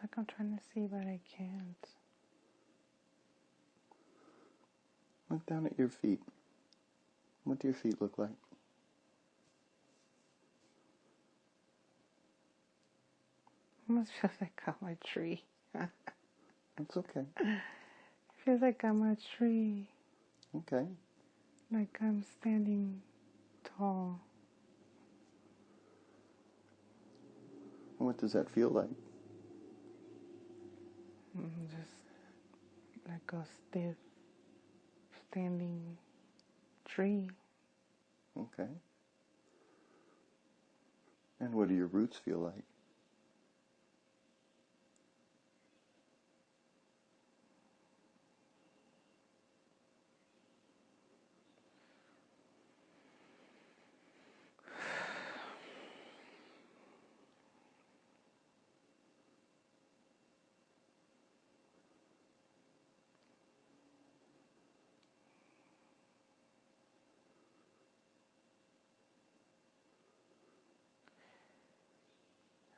like I'm trying to see, but I can't. Look down at your feet. What do your feet look like? Almost feels like I'm a tree. That's okay. It feels like I'm a tree. Okay. Like I'm standing tall. What does that feel like? Just like a stiff, standing tree. Okay. And what do your roots feel like?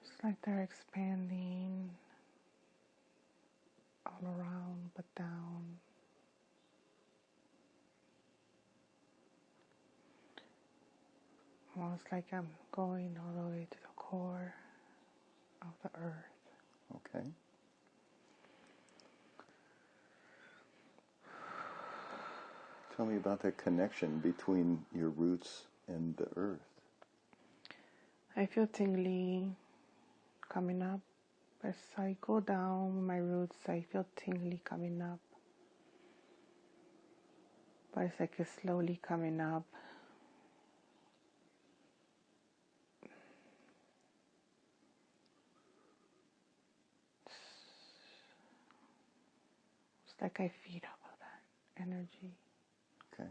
It's like they're expanding all around but down. Almost like I'm going all the way to the core of the earth. Okay. Tell me about that connection between your roots and the earth. I feel tingly coming up. As I go down my roots, I feel tingly coming up. But it's like it's slowly coming up. It's like I feed off of that energy. Okay.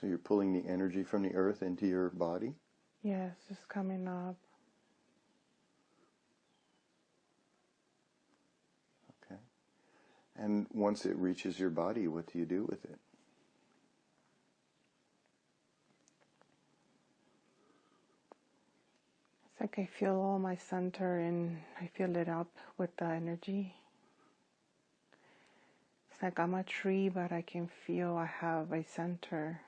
So you're pulling the energy from the earth into your body? Yes, it's coming up. Okay. And once it reaches your body, what do you do with it? It's like I feel all my center and I fill it up with the energy. It's like I'm a tree, but I can feel I have a center.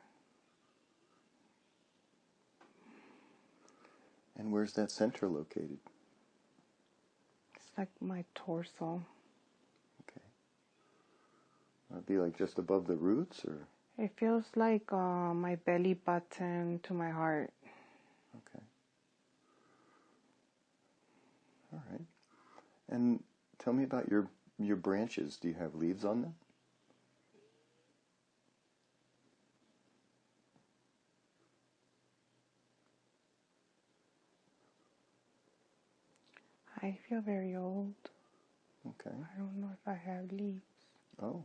And where's that center located? It's like my torso. Okay. Would it be like just above the roots, or? It feels like my belly button to my heart. Okay. All right. And tell me about your branches. Do you have leaves on them? I feel very old. Okay. I don't know if I have leaves. Oh.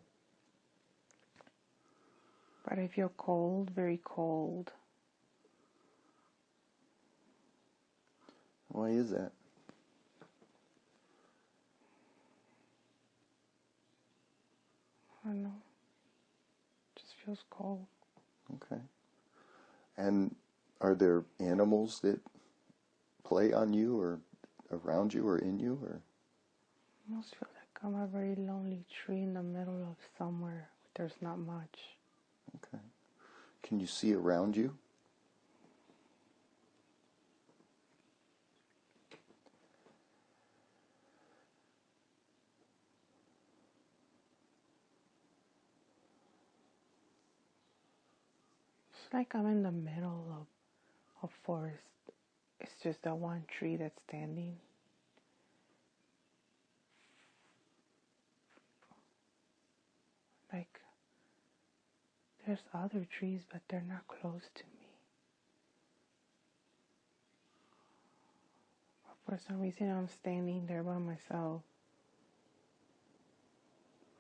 But I feel cold, very cold. Why is that? I don't know. Just feels cold. Okay. And are there animals that play on you or around you or in you, or? I almost feel like I'm a very lonely tree in the middle of somewhere. There's not much. Okay. Can you see around you? It's like I'm in the middle of a forest. It's just that one tree that's standing. Like, there's other trees, but they're not close to me. But for some reason, I'm standing there by myself.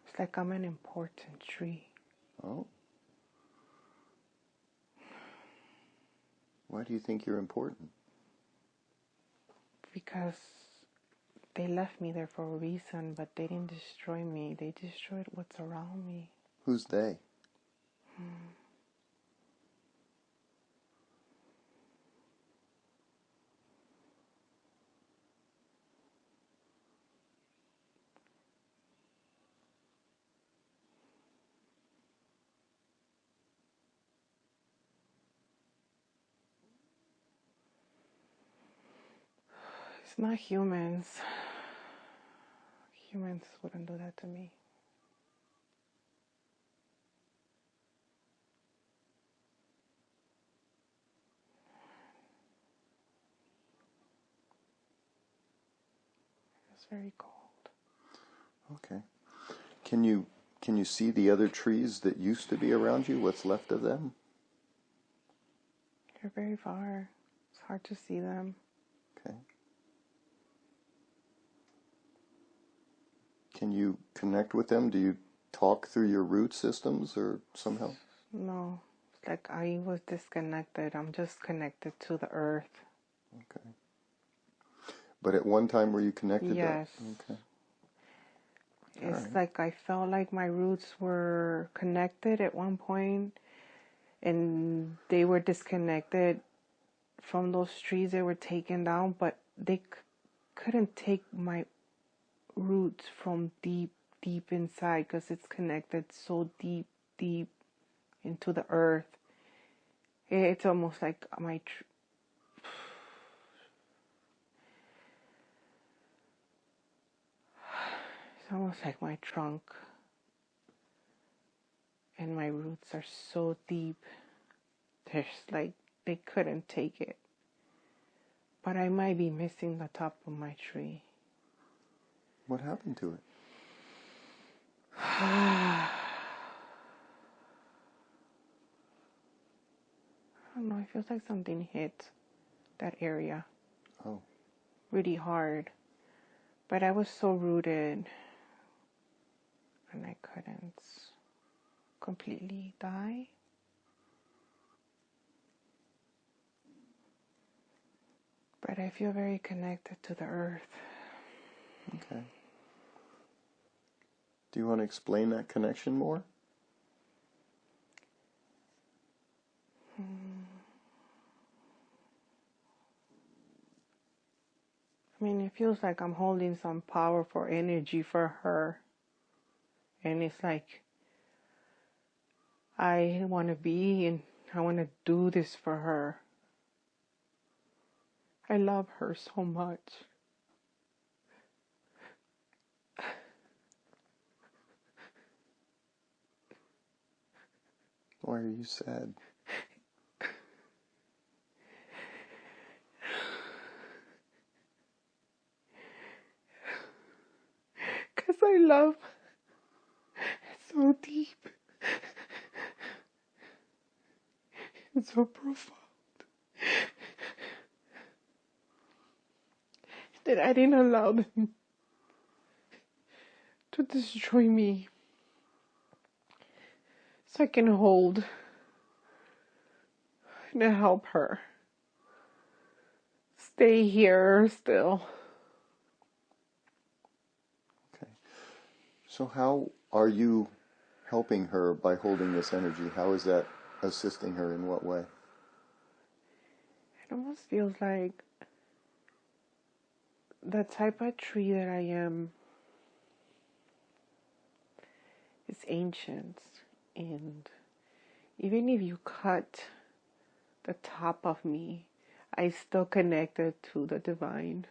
It's like I'm an important tree. Oh. Why do you think you're important? Because they left me there for a reason, but they didn't destroy me. They destroyed what's around me. Who's they? It's not humans. Humans wouldn't do that to me. It's very cold. Okay. Can you see the other trees that used to be around you? What's left of them? They're very far. It's hard to see them. Okay. Can you connect with them? Do you talk through your root systems or somehow? No. It's like I was disconnected. I'm just connected to the earth. Okay. But at one time were you connected? Yes. Okay. It's right. like I felt like my roots were connected at one point, and they were disconnected from those trees. They were taken down, but they couldn't take my roots from deep inside, because it's connected so deep into the earth. It's almost like my it's almost like my trunk and my roots are so deep. There's like they couldn't take it. But I might be missing the top of my tree. What happened to it? I don't know, it feels like something hit that area. Oh. Really hard. But I was so rooted, and I couldn't completely die. But I feel very connected to the earth. Okay. Do you want to explain that connection more? I mean, it feels like I'm holding some powerful energy for her. And it's like, I want to be and I want to do this for her. I love her so much. Why are you sad? Because I love so deep and so profound that I didn't allow them to destroy me, so I can hold and help her stay here still. Okay. So how are you helping her by holding this energy? How is that assisting her? In what way? It almost feels like the type of tree that I am is ancient, and even if you cut the top of me, I still connected to the divine.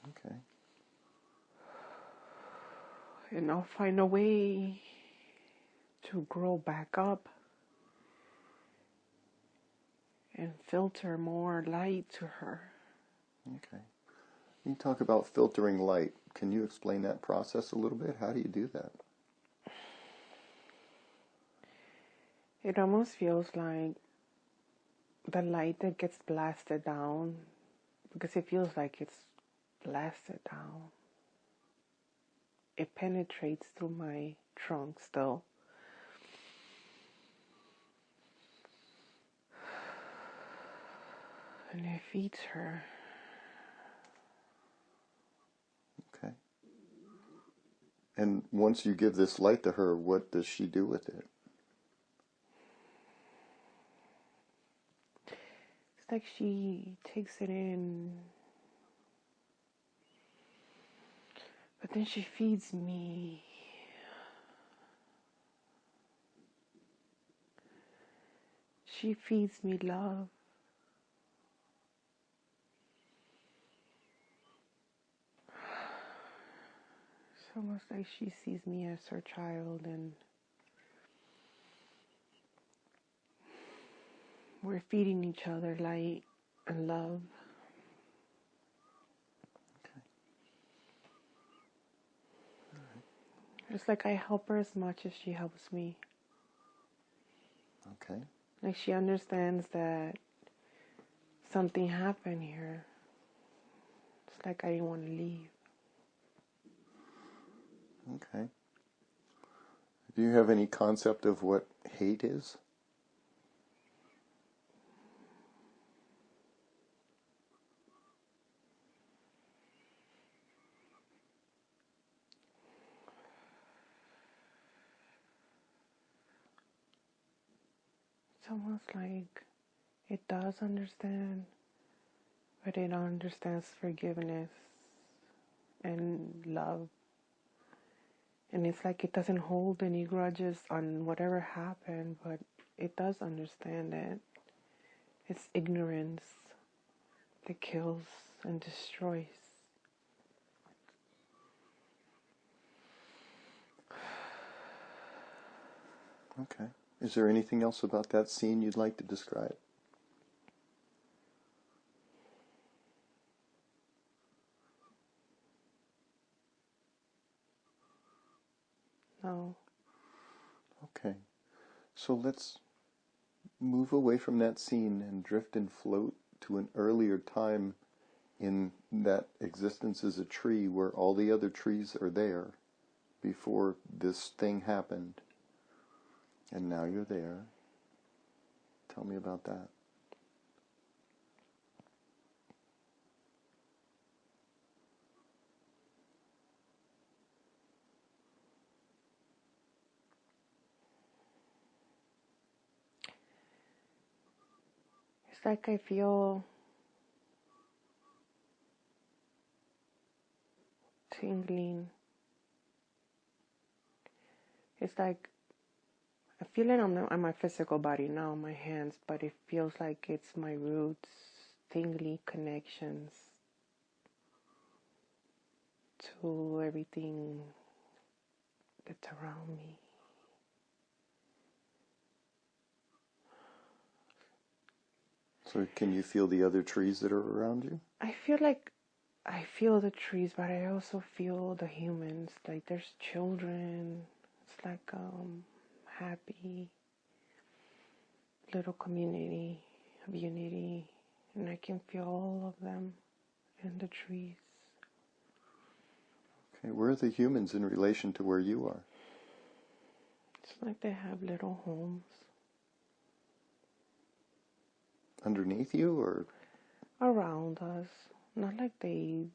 Okay. And I'll find a way to grow back up and filter more light to her. Okay. You talk about filtering light. Can you explain that process a little bit? How do you do that? It almost feels like the light that gets blasted down, because it feels like it's blasted down. It penetrates through my trunk still. And it feeds her. Okay. And once you give this light to her, what does she do with it? It's like she takes it in, but then she feeds me. She feeds me love. It's almost like she sees me as her child, and we're feeding each other light and love. Okay. It's like I help her as much as she helps me. Okay. Like she understands that something happened here. It's like I didn't want to leave. Okay. Do you have any concept of what hate is? It's almost like it does understand, but it understands forgiveness and love. And it's like it doesn't hold any grudges on whatever happened, but it does understand that it's ignorance that kills and destroys. Okay. Is there anything else about that scene you'd like to describe? No. Okay. So let's move away from that scene and drift and float to an earlier time in that existence as a tree where all the other trees are there before this thing happened. And now you're there. Tell me about that. It's like I feel tingling. It's like I feel it on my physical body now, my hands, but it feels like it's my roots, tingly connections to everything that's around me. So can you feel the other trees that are around you? I feel like I feel the trees, but I also feel the humans. Like there's children. It's like happy little community of unity, and I can feel all of them in the trees. Okay, where are the humans in relation to where you are? It's like they have little homes. Underneath you or? Around us. Not like they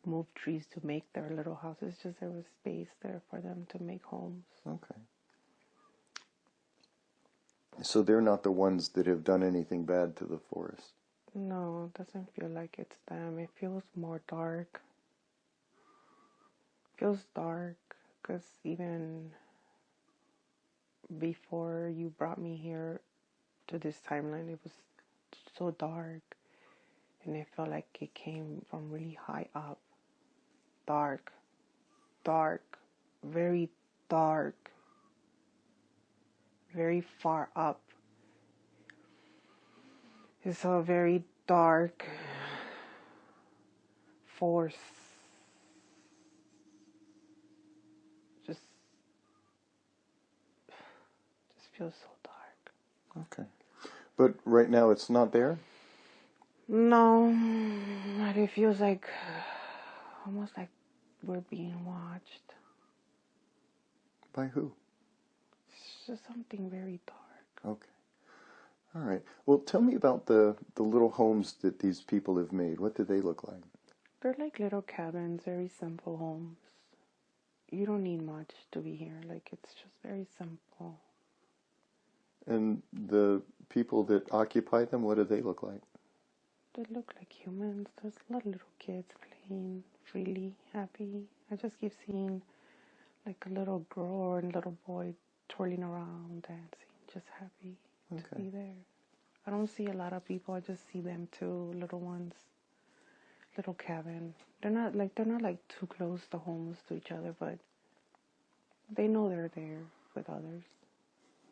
move trees to make their little houses, just there was space there for them to make homes. Okay. So they're not the ones that have done anything bad to the forest? No, it doesn't feel like it's them. It feels more dark. It feels dark because even before you brought me here to this timeline, it was so dark. And it felt like it came from really high up. Dark. Dark. Very dark. Very far up. It's a very dark force. Just feels so dark. Okay. But right now it's not there? No, but it feels like almost like we're being watched. By who? It's just something very dark. Okay. All right. Well, tell me about the little homes that these people have made. What do they look like? They're like little cabins, very simple homes. You don't need much to be here. Like, it's just very simple. And the people that occupy them, what do they look like? They look like humans. There's a lot of little kids playing freely, happy. I just keep seeing like a little girl or a little boy twirling around, dancing, just happy to be there. I don't see a lot of people. I just see them too, little ones, little cabin. They're not too close, the homes, to each other, but they know they're there with others.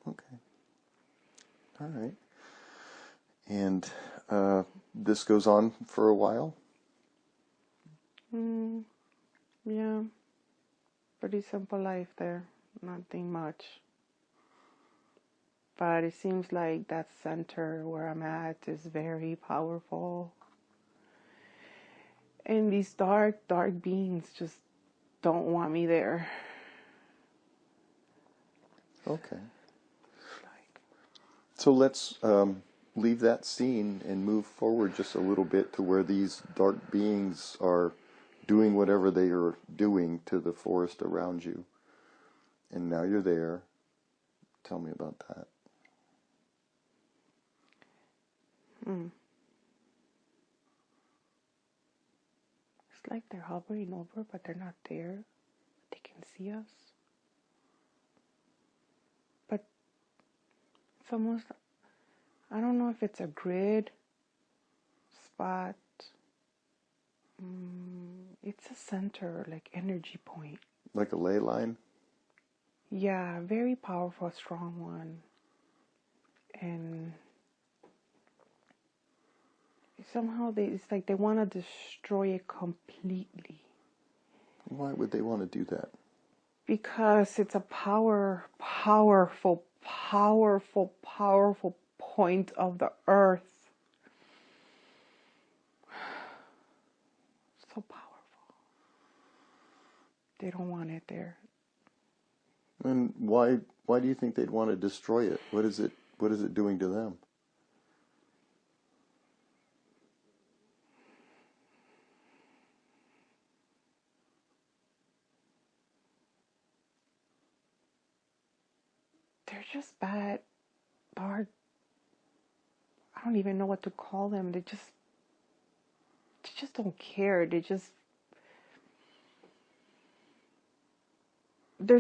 Okay. All right. And this goes on for a while? Yeah. Pretty simple life there. Nothing much. But it seems like that center where I'm at is very powerful. And these dark beings just don't want me there. Okay. So let's leave that scene and move forward just a little bit to where these dark beings are doing whatever they are doing to the forest around you. And now you're there. Tell me about that. It's like they're hovering over, but they're not there. They can see us. But it's almost, I don't know if it's a grid spot. It's a center, like energy point. Like a ley line? Yeah, very powerful, strong one. And somehow it's like they want to destroy it completely. Why would they want to do that? Because it's a powerful point of the earth. So powerful. They don't want it there. And why do you think they'd want to destroy it? What is it doing to them? They're just bad, dark. I don't even know what to call them. They just don't care. They're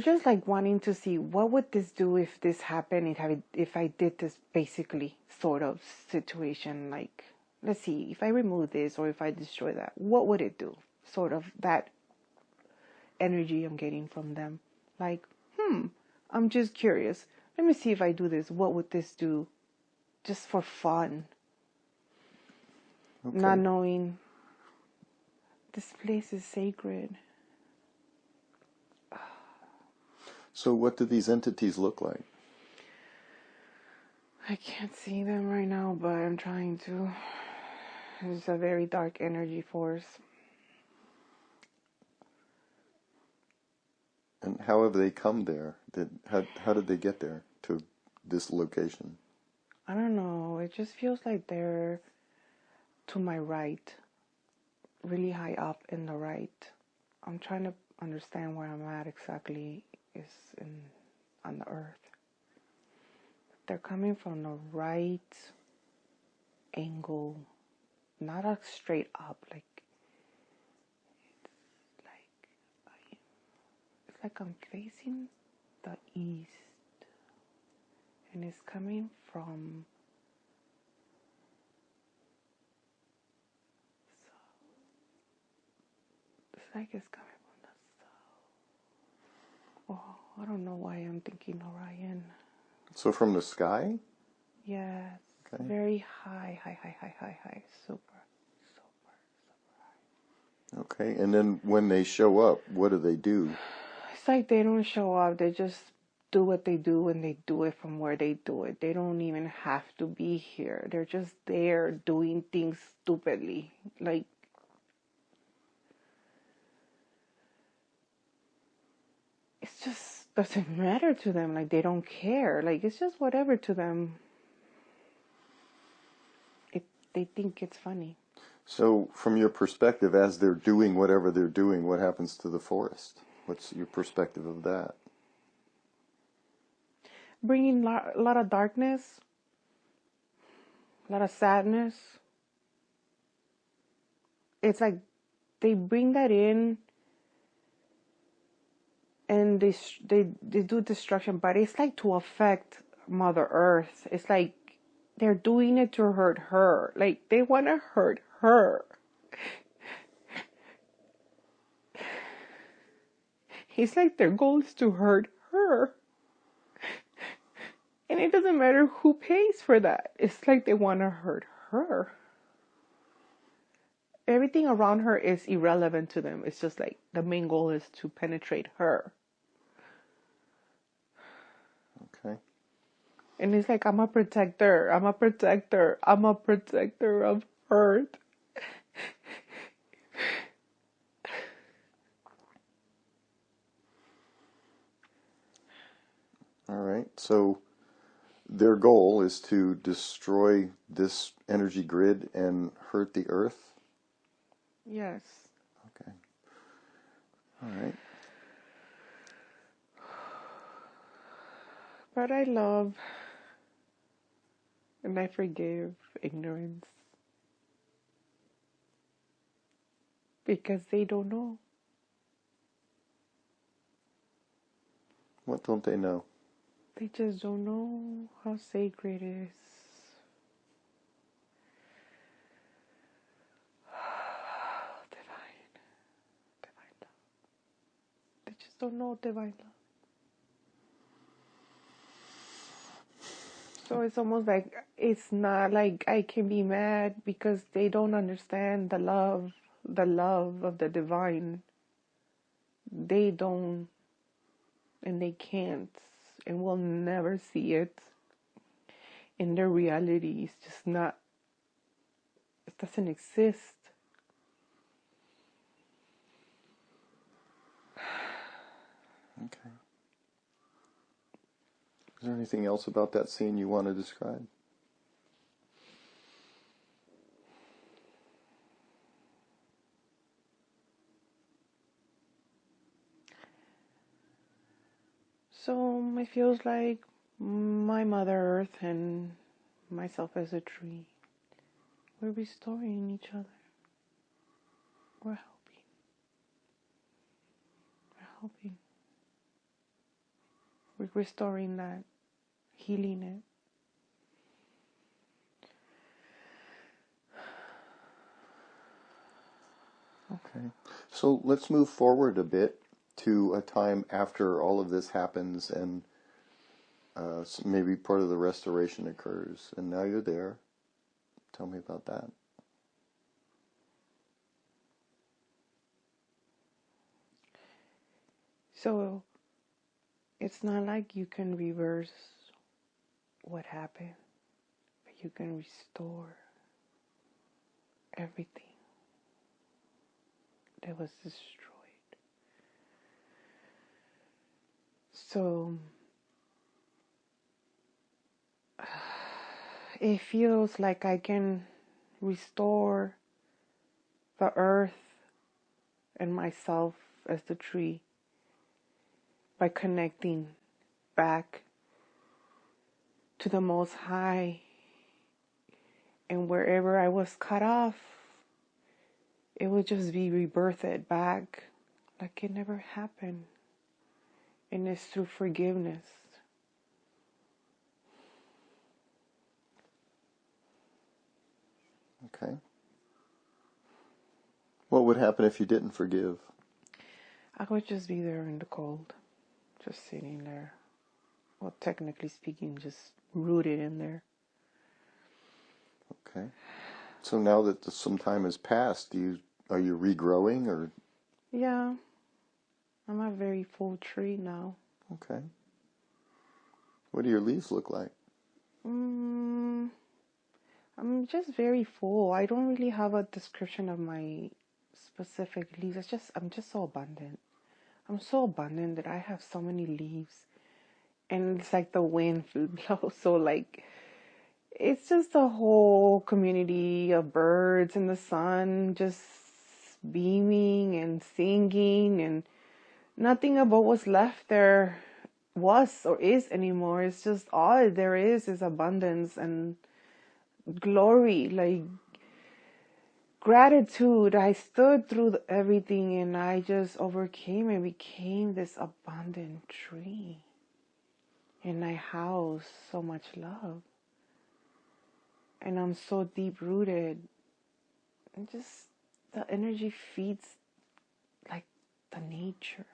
just like wanting to see what would this do if this happened, if I did this basically sort of situation. Like, let's see, if I remove this or if I destroy that, what would it do? Sort of that energy I'm getting from them. Like, I'm just curious. Let me see if I do this. What would this do? Just for fun. Okay. Not knowing this place is sacred. So what do these entities look like? I can't see them right now, but I'm trying to. It's a very dark energy force. And how have they come there? How did they get there to this location? I don't know. It just feels like they're to my right. Really high up in the right. I'm trying to understand where I'm at exactly on the earth. They're coming from the right angle, not a straight up, it's like I'm facing the east, and it's coming from south. It's like it's coming from the south. Oh, I don't know why I'm thinking Orion. So from the sky? Yes. Okay. Very high. Super high. Okay, and then when they show up, what do they do? It's like they don't show up. They just do what they do, and they do it from where they do it. They don't even have to be here. They're just there doing things stupidly. Like, it just doesn't matter to them. Like, they don't care. Like, it's just whatever to them. They think it's funny. So from your perspective, as they're doing whatever they're doing, what happens to the forest? What's your perspective of that? Bringing a lot of darkness, a lot of sadness. It's like they bring that in, and they do destruction, but it's like to affect Mother Earth. It's like they're doing it to hurt her. Like, they want to hurt her. It's like their goal is to hurt her. And it doesn't matter who pays for that. It's like they want to hurt her. Everything around her is irrelevant to them. It's just like the main goal is to penetrate her. Okay. And it's like, I'm a protector. I'm a protector. I'm a protector of Earth. All right. So their goal is to destroy this energy grid and hurt the Earth? Yes. Okay. All right. But I love and I forgive ignorance. Because they don't know. What don't they know? They just don't know how sacred it is. Divine. Divine love. They just don't know divine love. So it's almost like, it's not like I can be mad because they don't understand the love of the divine. They don't, and they can't, and will never see it. And their reality is just not, it doesn't exist. Okay. Is there anything else about that scene you want to describe? So it feels like my Mother Earth and myself as a tree, we're restoring each other. We're helping. We're helping. We're restoring that, healing it. Okay. So let's move forward a bit to a time after all of this happens and maybe part of the restoration occurs. And now you're there. Tell me about that. So it's not like you can reverse what happened, but you can restore everything that was destroyed. So it feels like I can restore the earth and myself as the tree by connecting back to the Most High. And wherever I was cut off, it would just be rebirthed back like it never happened. And it's through forgiveness. Okay. What would happen if you didn't forgive? I would just be there in the cold, just sitting there. Well, technically speaking, just rooted in there. Okay. So now that some time has passed, are you regrowing or? Yeah, I'm a very full tree now. Okay. What do your leaves look like? I'm just very full. I don't really have a description of my specific leaves. I'm just so abundant. I'm so abundant that I have so many leaves. And it's like the wind blows. So like, it's just a whole community of birds in the sun just beaming and singing, and nothing about what's left there was or is anymore. It's just all there is abundance and glory, like gratitude. I stood through everything and I just overcame and became this abundant tree. And I house so much love. And I'm so deep rooted. And just the energy feeds like the nature.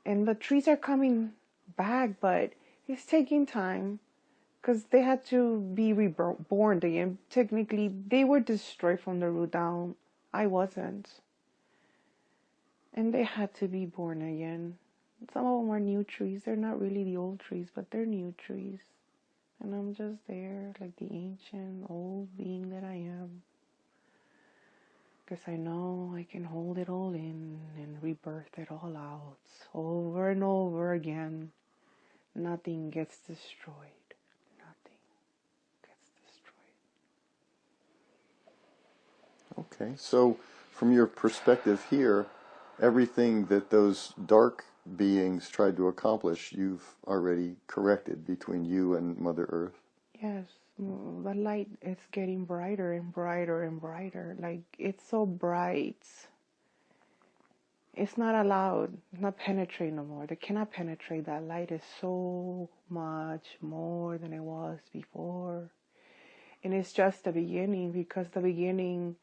And the trees are coming back, but it's taking time because they had to be reborn again. Technically, they were destroyed from the root down. I wasn't. And they had to be born again. Some of them are new trees. They're not really the old trees, but they're new trees. And I'm just there like the ancient old being that I am. Because I know I can hold it all in and rebirth it all out over and over again. Nothing gets destroyed. Nothing gets destroyed. Okay, so from your perspective here, everything that those dark beings tried to accomplish, you've already corrected between you and Mother Earth. Yes, the light is getting brighter and brighter and brighter. Like, it's so bright. It's not allowed, it's not penetrate no more. They cannot penetrate. That light is so much more than it was before. And it's just the beginning, because the beginning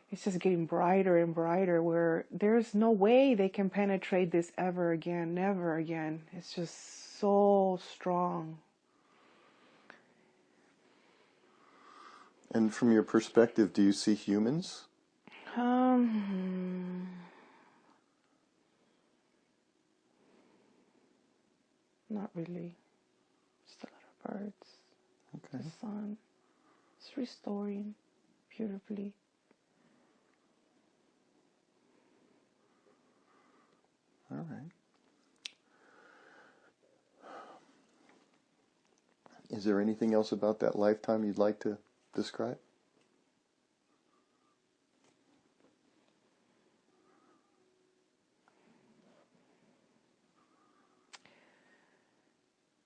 it's just getting brighter and brighter, where there's no way they can penetrate this ever again, never again. It's just so strong. And from your perspective, do you see humans? Not really. Just a lot of birds. Okay. The sun. It's restoring beautifully. All right. Is there anything else about that lifetime you'd like to describe?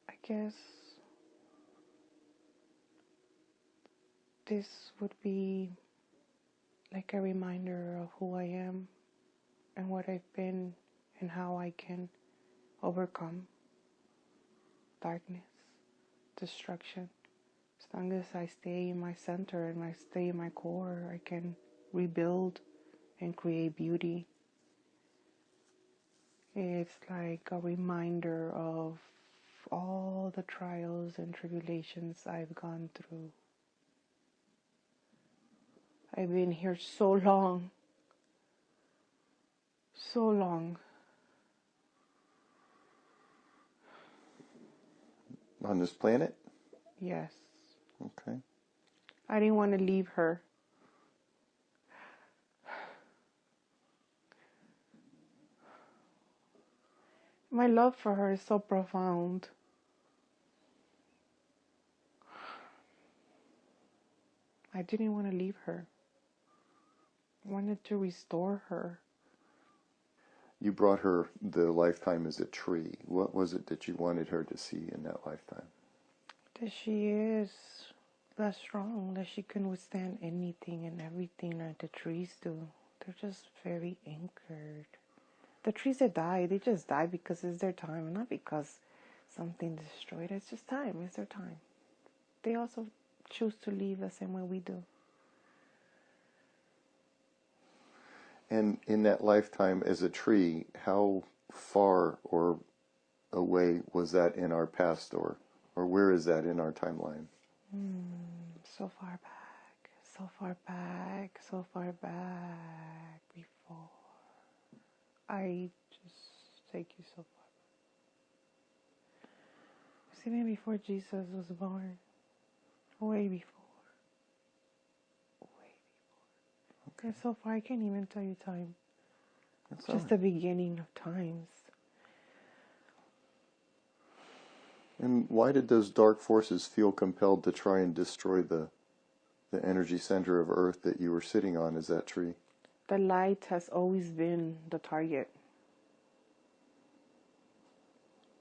I guess this would be like a reminder of who I am and what I've been and how I can overcome darkness, destruction. As long as I stay in my center and I stay in my core, I can rebuild and create beauty. It's like a reminder of all the trials and tribulations I've gone through. I've been here so long. So long. On this planet? Yes. Okay. I didn't want to leave her. My love for her is so profound. I didn't want to leave her. I wanted to restore her. You brought her the lifetime as a tree. What was it that you wanted her to see in that lifetime? That she is that strong, that she can withstand anything and everything like the trees do. They're just very anchored. The trees that die, they just die because it's their time, and not because something destroyed. It's just time. It's their time. They also choose to leave the same way we do. And in that lifetime as a tree, how far or away was that in our past, or where is that in our timeline? So far back, so far back, so far back before. I just take you so far back. It's even before Jesus was born. Way before. Okay. And so far I can't even tell you time. That's Just the beginning of times. And why did those dark forces feel compelled to try and destroy the energy center of Earth that you were sitting on as that tree? The light has always been the target.